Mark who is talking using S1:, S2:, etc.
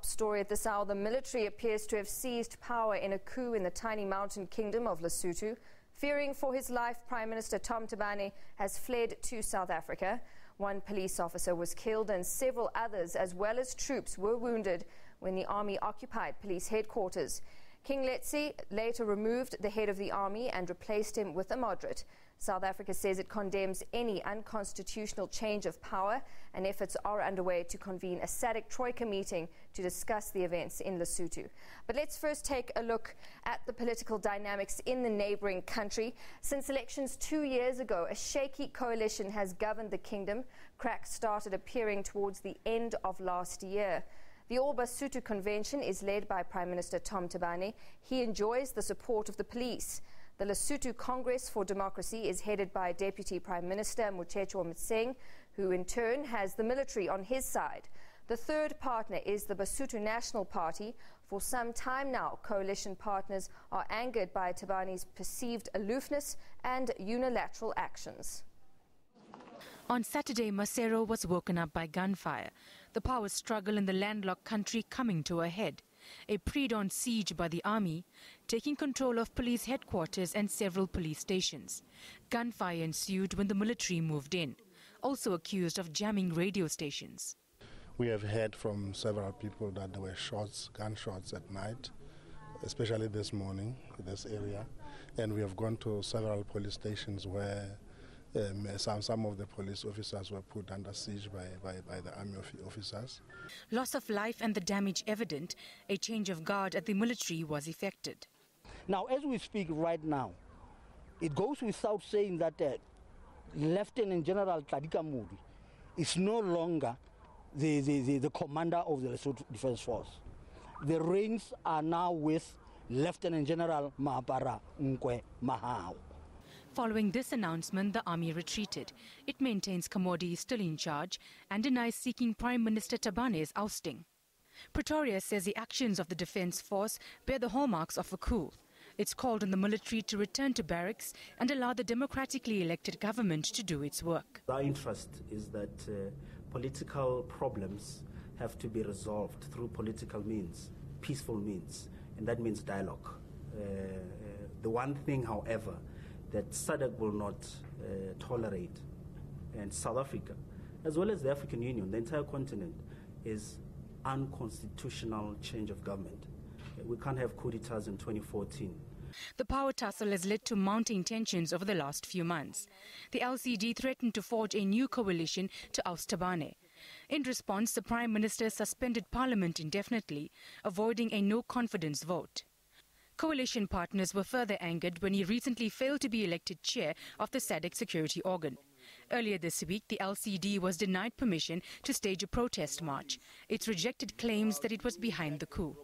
S1: Story at this hour, the military appears to have seized power in a coup in the tiny mountain kingdom of Lesotho. Fearing for his life, Prime Minister Tom Thabane has fled to South Africa. One police officer was killed and several others, as well as troops, were wounded when the army occupied police headquarters. King Letsie later removed the head of the army and replaced him with a moderate. South Africa says it condemns any unconstitutional change of power, and efforts are underway to convene a SADC troika meeting to discuss the events in Lesotho. But let's first take a look at the political dynamics in the neighbouring country. Since elections 2 years ago, a shaky coalition has governed the kingdom. Cracks started appearing towards the end of last year. The All-Basotho Convention is led by Prime Minister Tom Thabane. He enjoys the support of the police. The Lesotho Congress for Democracy is headed by Deputy Prime Minister Motshekga, who in turn has the military on his side. The third partner is the Basotho National Party. For some time now, coalition partners are angered by Thabane's perceived aloofness and unilateral actions.
S2: On Saturday, Maseru was woken up by gunfire, the power struggle in the landlocked country coming to a head. A pre-dawn siege by the army, taking control of police headquarters and several police stations. Gunfire ensued when the military moved in, also accused of jamming radio stations.
S3: We have heard from several people that there were gunshots at night, especially this morning in this area. And we have gone to several police stations where some of the police officers were put under siege by the army officers.
S2: Loss of life and the damage evident, a change of guard at the military was effected.
S4: Now, as we speak right now, it goes without saying that Lieutenant General Kadika Muri is no longer the commander of the Lesotho Defence Force. The reins are now with Lieutenant General Maapara Nkwe Mahao.
S2: Following this announcement, the army retreated. It maintains Kamodi is still in charge and denies seeking Prime Minister Thabane's ousting. Pretoria says the actions of the Defence Force bear the hallmarks of a coup. It's called on the military to return to barracks and allow the democratically elected government to do its work.
S5: Our interest is that political problems have to be resolved through political means, peaceful means, and that means dialogue. The one thing, however, that SADC will not tolerate, and South Africa, as well as the African Union, the entire continent, is unconstitutional change of government. We can't have coup d'etats in 2014.
S2: The power tussle has led to mounting tensions over the last few months. The LCD threatened to forge a new coalition to oust Thabane. In response, the Prime Minister suspended Parliament indefinitely, avoiding a no-confidence vote. Coalition partners were further angered when he recently failed to be elected chair of the SADC security organ. Earlier this week, the LCD was denied permission to stage a protest march. It rejected claims that it was behind the coup.